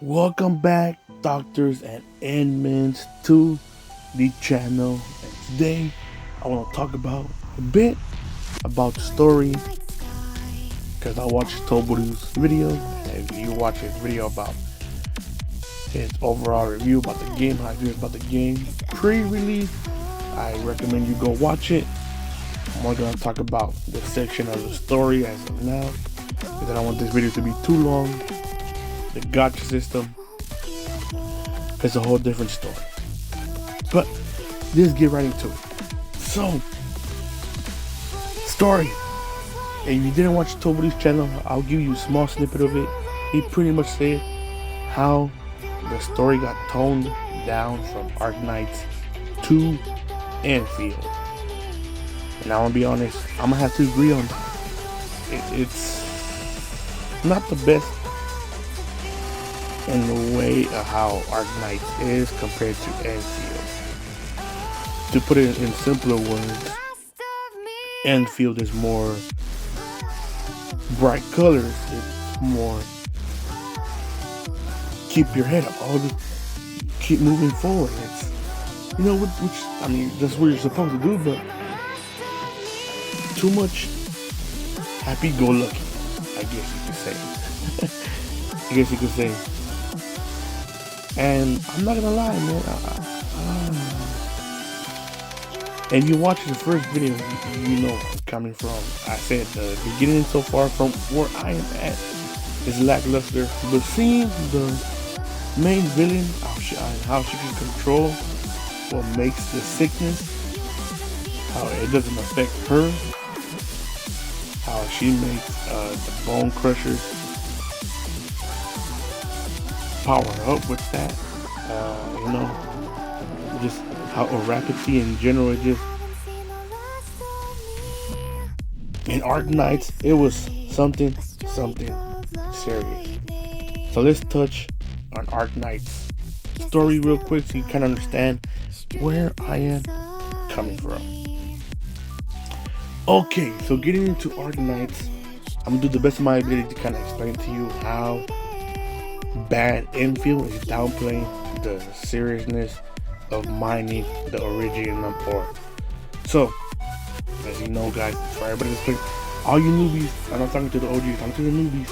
Welcome back, doctors and admins, to the channel. And today, I want to talk about a bit about the story, because I watched Toburu's video, and if you watch his video about his overall review about the game, how he feels about the game pre-release, I recommend you go watch it. I'm only going to talk about this section of the story as of now, because I don't want this video to be too long. The gacha system is a whole different story. But let's get right into it. So, story. If you didn't watch Toburu's channel, I'll give you a small snippet of it. He pretty much said how the story got toned down from Arknights to Endfields. And I'm gonna be honest, I'm gonna have to agree on that. It's not the best in the way of how Arknights is compared to Endfield. To put it in simpler words, Endfield is more bright colors. It's more keep your head up, keep moving forward. It's, you know, which I mean, that's what you're supposed to do, but too much happy-go-lucky, I guess you could say. I guess you could say. And I'm not gonna lie, man. And you watch the first video, you know where I'm coming from. I said the beginning so far from where I am at is lackluster, but seeing the main villain, how she can control what makes the sickness, how it doesn't affect her, how she makes the bone crushers power up with that, you know, just how Rapidity in general, it just, in Arknights, it was something serious. So let's touch on Arknights story real quick so you kind of understand where I am coming from. Okay, so getting into Arknights, I'm gonna do the best of my ability to kind of explain to you how bad Endfield is downplaying the seriousness of mining the original ore. So, as you know, guys, for everybody that's playing, all you newbies, I'm not talking to the OGs, I'm talking to the newbies,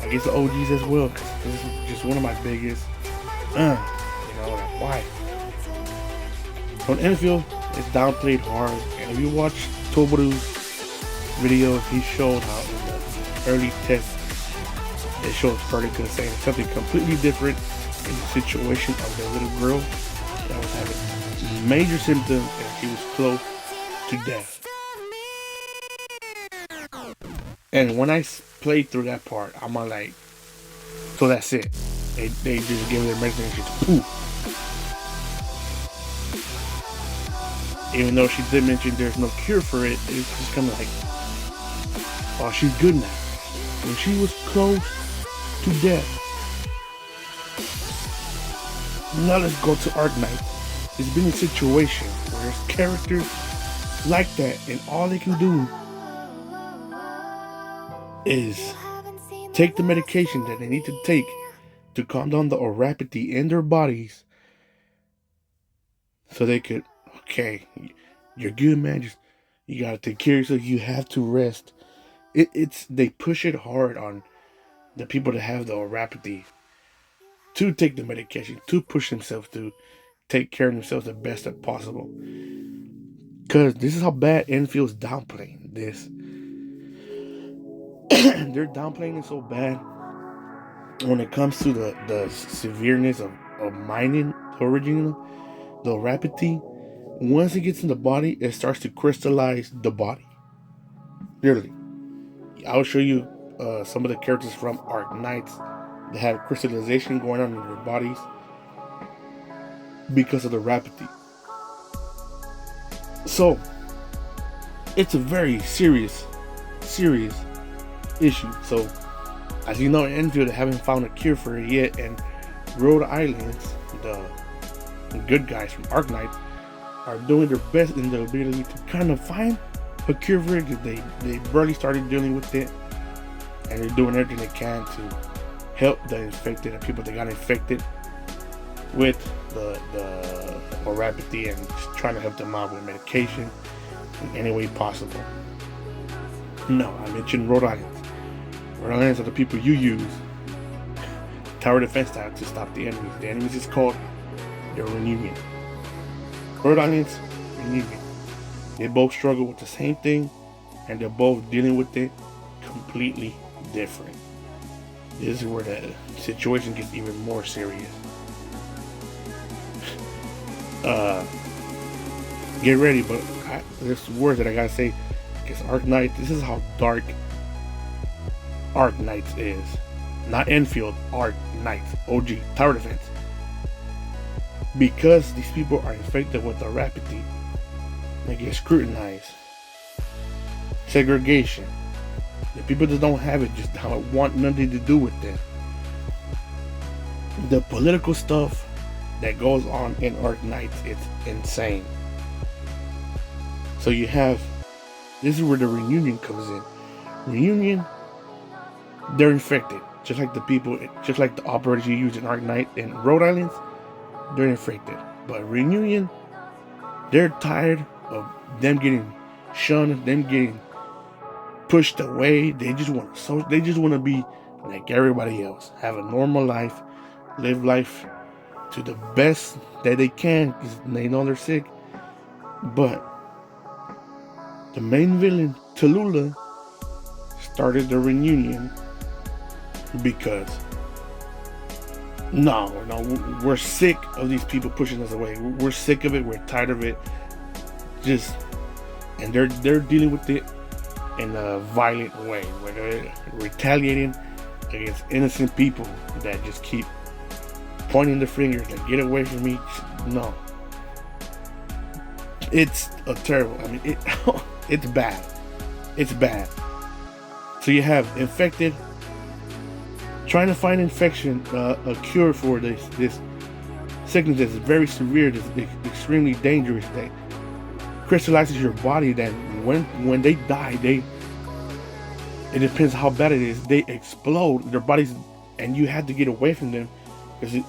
I guess the OGs as well, because this is just one of my biggest, you know, like, why? So in Endfield, it's downplayed hard, and if you watch Toburu's video, he showed how in the early tests, it shows Vertica saying something completely different in the situation of the little girl that was having major symptoms and she was close to death. And when I played through that part, I'm like, so that's it. They just give her their medicine and she's poof. Even though she did mention there's no cure for it, it's just kind of like, oh, she's good now. When she was close to death. Now let's go to Arknights. It's been a situation where there's characters like that, and all they can do is take the medication that they need to take to calm down the Rapidity in their bodies, so they could, okay, you're good, man. Just, you gotta take care of yourself. You have to rest. They push it hard on the people that have the Rapidity to take the medication, to push themselves to take care of themselves the best that possible. Because this is how bad Endfield's downplaying this. They're downplaying it so bad when it comes to the severeness of mining the original, the Rapidity. Once it gets in the body, it starts to crystallize the body. Literally. I'll show you some of the characters from Arknights that have crystallization going on in their bodies because of the Rapidity. So, it's a very serious issue. So, as you know, in Enfield, they haven't found a cure for it yet, and Rhode Islands, the good guys from Arknights, are doing their best in their ability to kind of find a cure for it, because they barely started dealing with it, and they're doing everything they can to help the infected and people that got infected with the oropathy, and just trying to help them out with medication in any way possible. No, I mentioned Rhode Island. Rhode Islands are the people you use tower defense style to stop the enemies. The enemies is called the Reunion. Rhode Island's Reunion. They both struggle with the same thing, and they're both dealing with it completely different. This is where the situation gets even more serious. Get ready, but there's words that I gotta say. Because Arknights, this is how dark Arknights is. Not Enfield, Arknights. OG, tower defense. Because these people are infected with oropathy, they get scrutinized. Segregation. The people that don't have it just don't want nothing to do with it. The political stuff that goes on in Arknights, it's insane. So you have, this is where the Reunion comes in. Reunion, they're infected. Just like the people, just like the operators you use in Arknight in Rhode Island, they're infected. But Reunion, they're tired of them getting shunned, them getting pushed away. They just want to be like everybody else, have a normal life, live life to the best that they can, because they know they're sick. But the main villain, Tallulah, started the Reunion because we're sick of these people pushing us away. We're sick of it. We're tired of it. And they're dealing with it in a violent way, where they're retaliating against innocent people that just keep pointing the fingers, like, get away from me. No, it's a terrible. I mean, it's bad. It's bad. So you have infected trying to find infection, a cure for this sickness that's very severe, that's extremely dangerous, that crystallizes your body. That when they die, it depends how bad it is. They explode their bodies, and you have to get away from them,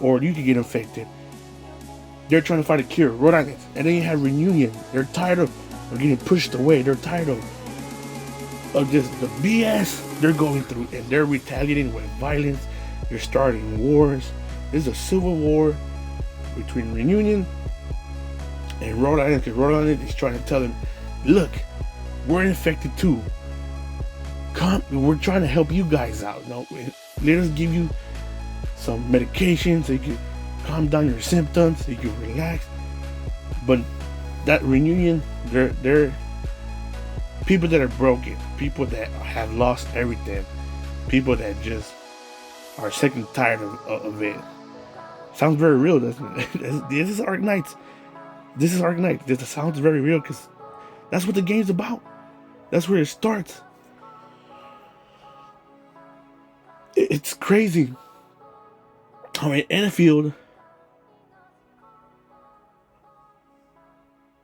or you could get infected. They're trying to find a cure, Rhode Island, and then you have Reunion. They're tired of getting pushed away. They're tired of just the BS they're going through, and they're retaliating with violence. They're starting wars. There's a civil war between Reunion and Rhode Island, because Rhode Island is trying to tell them, look, we're infected too. We're trying to help you guys out. No, let us give you some medication so you can calm down your symptoms, so you can relax. But that Reunion, they're people that are broken, people that have lost everything, people that just are sick and tired of it. Sounds very real, doesn't it? This is Arknights. This is Arknights. This sounds very real, because that's what the game's about. That's where it starts. It's crazy. I mean, Enfield,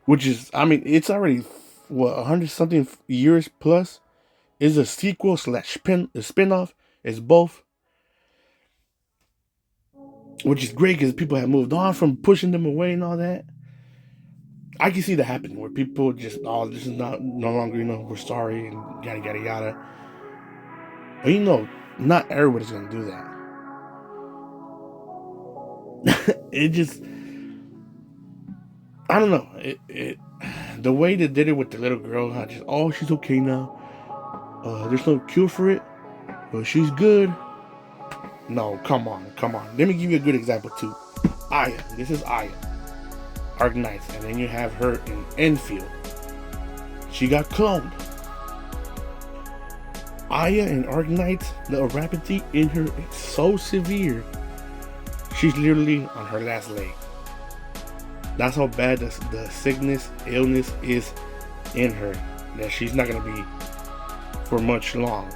which is, I mean, it's already, 100 something years plus, is a sequel / spin-off. It's both, which is great, because people have moved on from pushing them away and all that. I can see that happening, where people just, this is no longer, we're sorry, and yada yada yada. But not everybody's gonna do that. It just, I don't know. The way they did it with the little girl, she's okay now. There's no cure for it, but she's good. No, come on. Let me give you a good example too. Aya. This is Aya, Arknights, and then you have her in Enfield. She got cloned. Aya in Arknights, the oropathy in her is so severe. She's literally on her last leg. That's how bad the sickness, illness is in her, that she's not going to be for much long.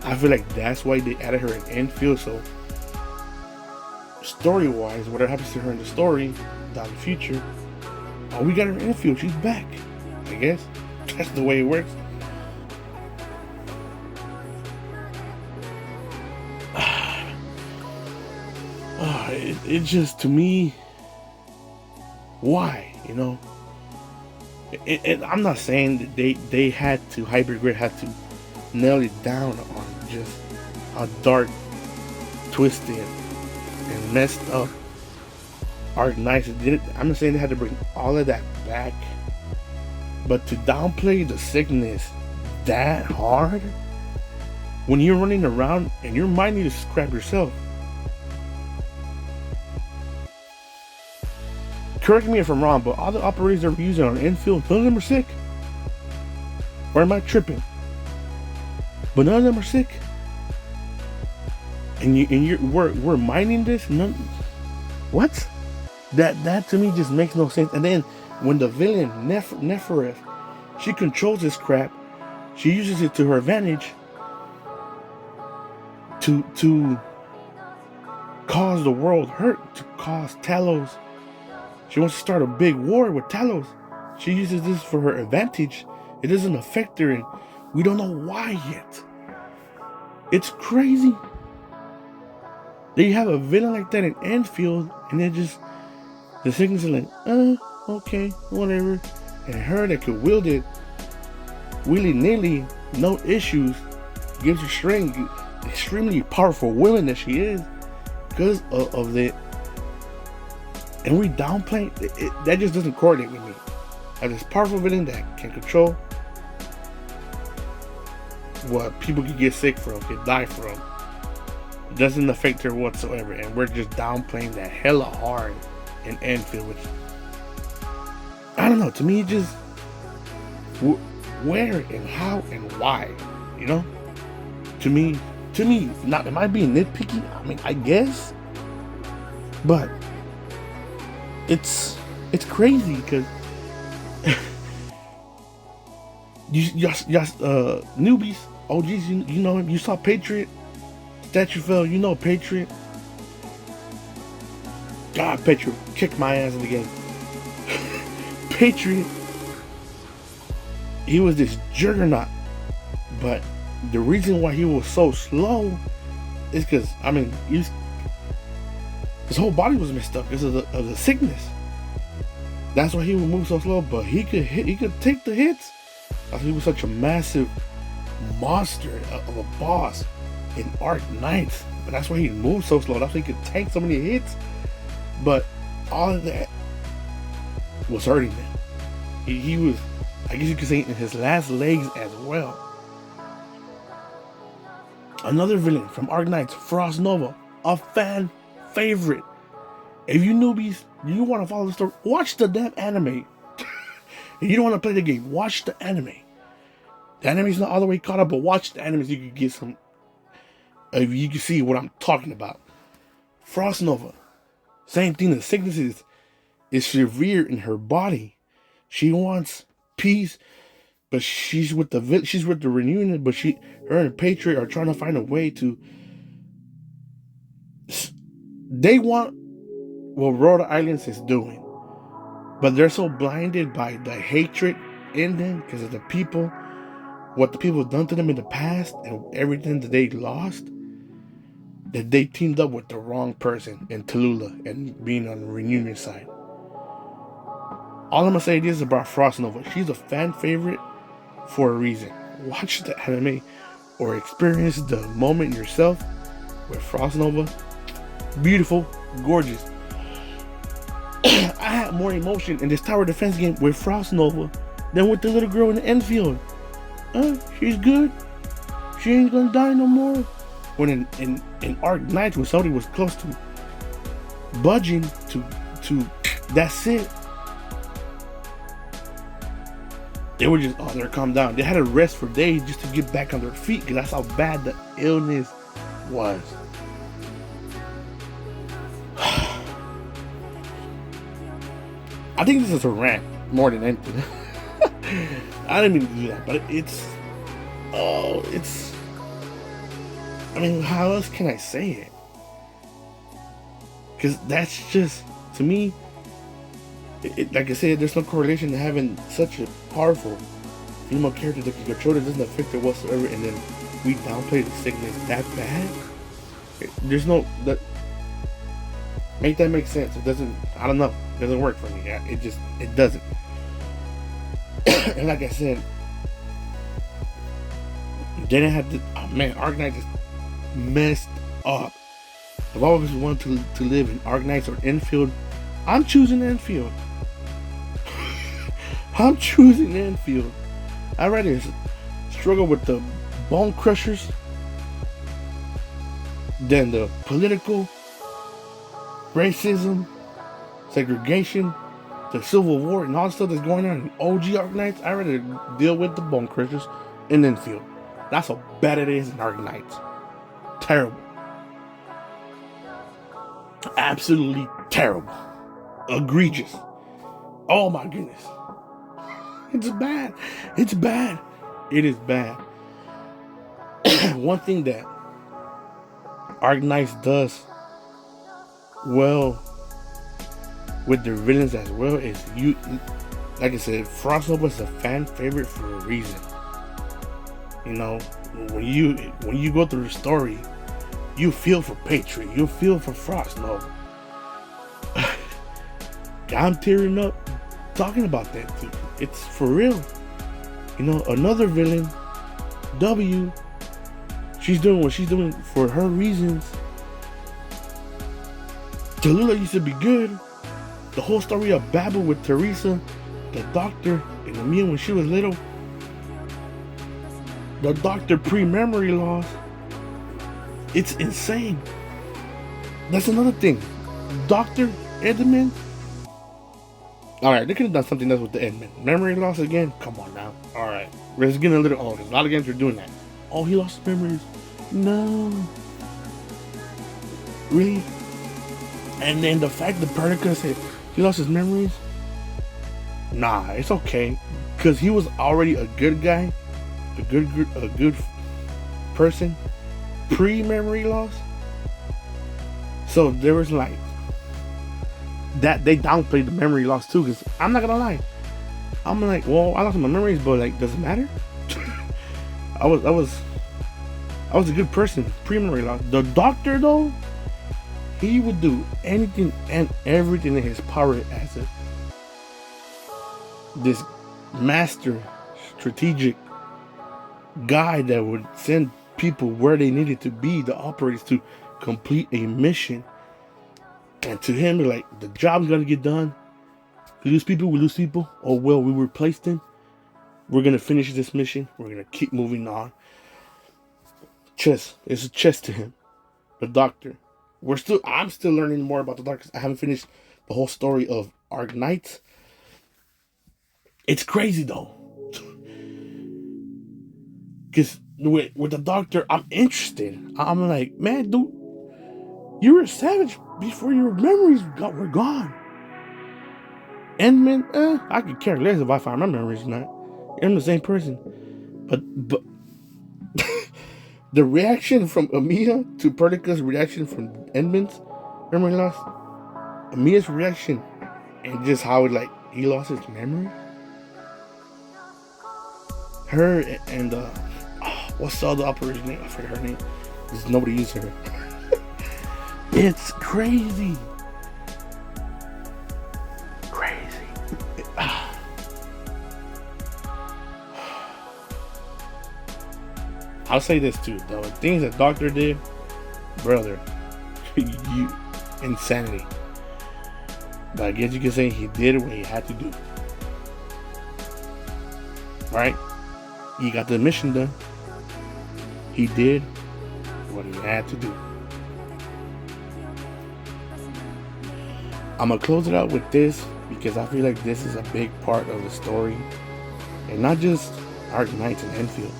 I feel like that's why they added her in Endfields. So story-wise, whatever happens to her in the story down the future, we got her in Endfield. She's back. I guess that's the way it works. It just, to me, why, you know? I'm not saying that they had to, Hybrid Grid had to nail it down on just how dark, twisted, and messed up Arc Knights did. I'm not saying they had to bring all of that back, but to downplay the sickness that hard when you're running around and your mind needs to scrap yourself. Correct me if I'm wrong, but all the operators that we're using on Endfields, none of them are sick. Or am I tripping? But none of them are sick. And we're mining this. None. What? That to me just makes no sense. And then when the villain Neferef, she controls this crap. She uses it to her advantage to cause the world hurt, to cause Talos. She wants to start a big war with Talos. She uses this for her advantage. It doesn't affect her, and we don't know why yet. It's crazy. They have a villain like that in Endfield, and then just the sickness is like, okay, whatever. And her that could wield it willy-nilly, no issues, gives her strength, extremely powerful woman that she is, because of it. And we downplay it, that just doesn't coordinate with me. As this powerful villain that can control what people could get sick from, could die from, it doesn't affect her whatsoever. And we're just downplaying that hella hard in Enfield, which, I don't know, to me, just where and how and why, you know? To me, not, am I being nitpicky? I mean, I guess, but it's crazy because you newbies, OGs, you know him. You saw Patriot, statue fell. You know Patriot. God, Patriot kicked my ass in the game. Patriot, he was this juggernaut, but the reason why he was so slow is because, I mean, his whole body was messed up because of the sickness. That's why he would move so slow, but he could take the hits. He was such a massive monster of a boss in Arc Knights, but that's why he moved so slow. That's why he could tank so many hits. But all of that was hurting him. He was, I guess you could say, in his last legs as well. Another villain from Arc Knights, Frost Nova, a fan favorite. If you newbies, you want to follow the story, watch the damn anime. If you don't want to play the game, watch the anime. The anime's not all the way caught up, but watch the anime so you can get some, you can see what I'm talking about. Frost Nova, same thing. The sickness is severe in her body. She wants peace, but she's with the reunion. But her and Patriot are trying to find a way to. They want what Rhode Island is doing, but they're so blinded by the hatred in them because of the people, what the people have done to them in the past, and everything that they lost, that they teamed up with the wrong person in Tallulah and being on the reunion side. All I'm gonna say is about Frost Nova. She's a fan favorite for a reason. Watch the anime or experience the moment yourself with Frost Nova. Beautiful, gorgeous. I had more emotion in this tower defense game with Frost Nova than with the little girl in the Enfield. She's good. She ain't gonna die no more. When in Arc Knights, when somebody was close to budging to that's it. They were just, they're calm down. They had to rest for days just to get back on their feet because that's how bad the illness was. I think this is a rant more than anything. I didn't mean to do that, but I mean, how else can I say it? Because that's just, to me, like I said, there's no correlation to having such a powerful female character that can control it, doesn't affect her whatsoever, and then we downplay the sickness that bad. There's no that make that make sense. It doesn't. I don't know. It doesn't work for me. It doesn't. And like I said, they didn't have to. Oh man, Arknights is messed up. If I always wanted to live in Arknights or Enfield, I'm choosing Enfield. I'm choosing Enfield. I'd rather struggle with the bone crushers than the political racism, segregation, the Civil War, and all the stuff that's going on in OG Arknights. I'd rather deal with the bone crushers in Enfield. That's how bad it is in Arknights. Terrible. Absolutely terrible. Egregious. Oh my goodness. It's bad. It's bad. It is bad. One thing that Arknights does well with their villains as well is like I said, Frostnova's a fan favorite for a reason. You know, when you go through the story, you feel for Patriot, you feel for Frostnova. I'm tearing up talking about that too. It's for real. You know, another villain, W, she's doing what she's doing for her reasons. Tallulah used to be good. The whole story of Babel with Teresa, the doctor, and Emil when she was little. The doctor pre-memory loss. It's insane. That's another thing. Dr. Edmund. Alright, they could have done something else with the Edmund. Memory loss again? Come on now. Alright. We're just getting a little older. A lot of games are doing that. Oh, he lost his memories. No. Really? And then the fact that Perdiccas said he lost his memories? Nah, it's okay. Because he was already a good guy. A good person. Pre-memory loss. So there was like that they downplayed the memory loss too, because I'm not gonna lie, I'm like, well, I lost my memories, but like, does it matter? I was a good person pre-memory loss. The doctor though, he would do anything and everything in his power as this master strategic guy that would send people where they needed to be, the operators, to complete a mission. And to him, like, the job's gotta get done. We lose people. Oh well, we replaced them. We're gonna finish this mission. We're gonna keep moving on. Chess. It's a chess to him. The doctor. I'm still learning more about the doctor. I haven't finished the whole story of Arknights. It's crazy though. Because with the doctor, I'm interested. I'm like, man, dude, you were a savage before your memories were gone. Endman, I could care less if I find my memories or not. I'm the same person. But the reaction from Amiya to Perdiccas' reaction from Endman's memory loss, Amiya's reaction, and just how he lost his memory. Her and what's the other operator's name? I forgot her name. Because nobody uses her. It's crazy. I'll say this too, though. The things that Doctor did, brother, you insanity. But I guess you can say he did what he had to do. Right? He got the mission done. He did what he had to do. I'm gonna close it out with this because I feel like this is a big part of the story, and not just Arknights and Enfield,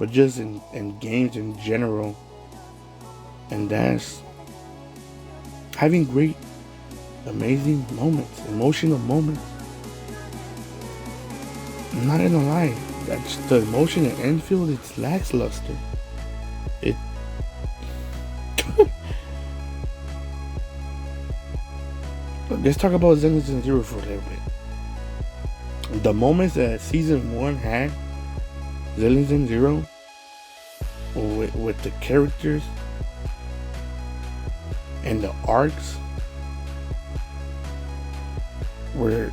but just in games in general. And that's having great, amazing moments, emotional moments. I'm not gonna lie, that's the emotion in Enfield. It's lackluster. Let's talk about Zenless and Zero for a little bit. The moments that season 1 had, Zillions and Zero, with the characters and the arcs were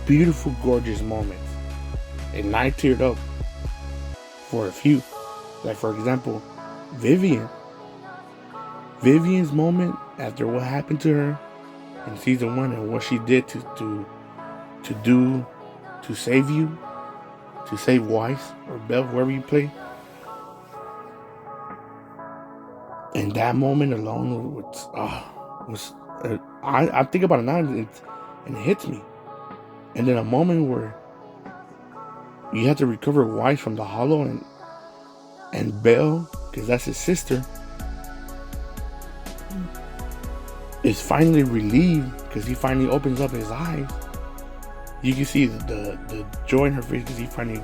beautiful, gorgeous moments. And I teared up for a few. Like, for example, Vivian's moment after what happened to her in season 1 and what she did to save you, to save Weiss or Belle, whoever you play. And that moment alone was I think about it now and it hits me. And then a moment where you have to recover Weiss from the hollow and Belle, because that's his sister, is finally relieved because he finally opens up his eyes. You can see the joy in her face because he finally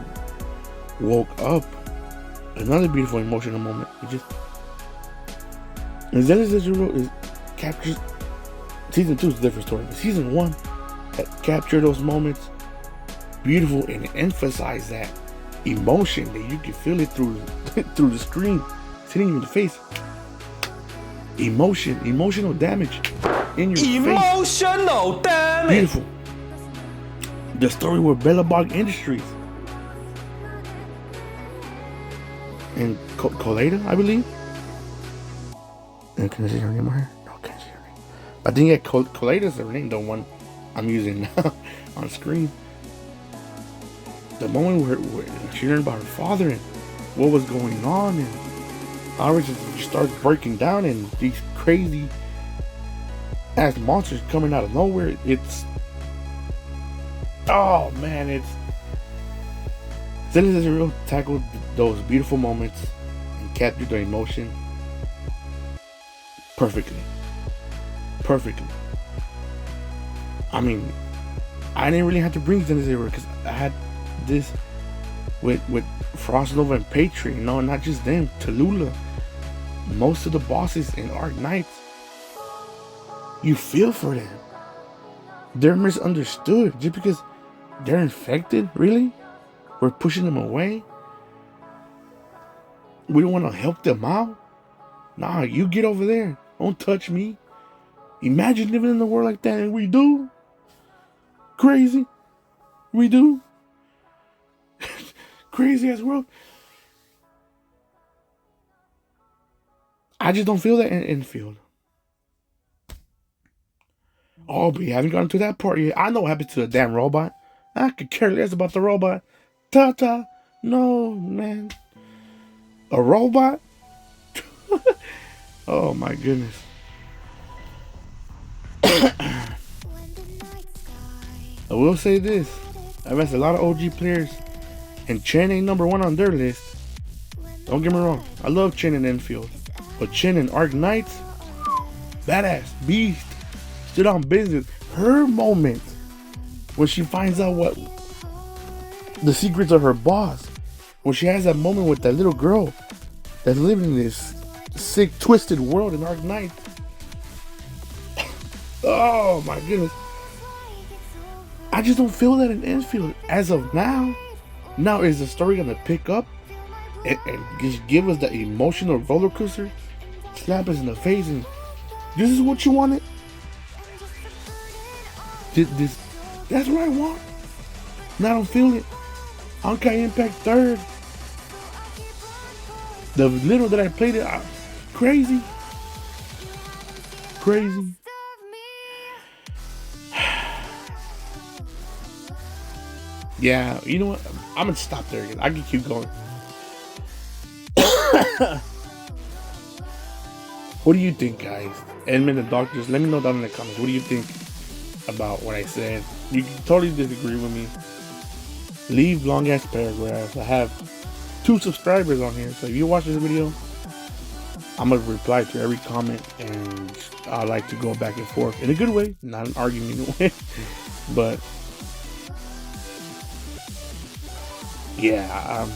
woke up. Another beautiful emotional moment. And Zenith is captures. Season 2 is a different story, but season 1 that captured those moments beautiful and emphasized that emotion that you can feel it through the screen, hitting you in the face. Emotional damage in your face. Emotional damage. Beautiful. The story with Bellabog Industries and Colada, I believe. And can I see her name here? No, can't see her name. But I think yeah, Colada's her name, the one I'm using now on screen. The moment where she learned about her father and what was going on, and Iris just starts breaking down, and these crazy ass monsters coming out of nowhere. Oh man, Zenith Zero tackled those beautiful moments and captured the emotion perfectly. I mean, I didn't really have to bring Zenith Zero because I had this with Frost Nova and Patriot, not just them, Tallulah. Most of the bosses in Arc Knights, you feel for them. They're misunderstood just because they're infected. Really? We're pushing them away. We don't want to help them out. Nah, you get over there. Don't touch me. Imagine living in a world like that, and we do. Crazy. We do. Crazy ass world. I just don't feel that in Endfield. Oh, but you haven't gotten to that part yet. I know what happened to the damn robot. I could care less about the robot. Ta-ta. No, man. A robot? Oh, my goodness. I will say this. I've asked a lot of OG players, and Chen ain't number 1 on their list. Don't get me wrong. I love Chen in Endfield. But Chen in Arc Knights, badass, beast, stood on business. Her moment when she finds out what the secrets of her boss, when she has that moment with that little girl that's living in this sick, twisted world in Arc Knight. Oh my goodness. I just don't feel that in Endfield as of now. Now, is the story gonna pick up and just give us the emotional roller coaster, slap us in the face, and this is what you wanted? That's what I want. And I don't feel it. Honkai Impact 3rd. The little that I played it, crazy. Yeah, you know what? I'm gonna stop there again. I can keep going. What do you think, guys? Edmund and Doctors, let me know down in the comments. What do you think about what I said? You can totally disagree with me. Leave long ass paragraphs. I have 2 subscribers on here, so if you watch this video, I'm gonna reply to every comment, and I like to go back and forth in a good way, not an argument way. But yeah,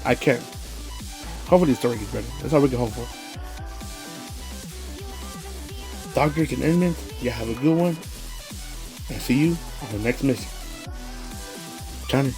I can't. Hopefully the story gets better. That's all we can hope for. Doctors and Inmates, yeah, have a good one. and see you on the next mission. China.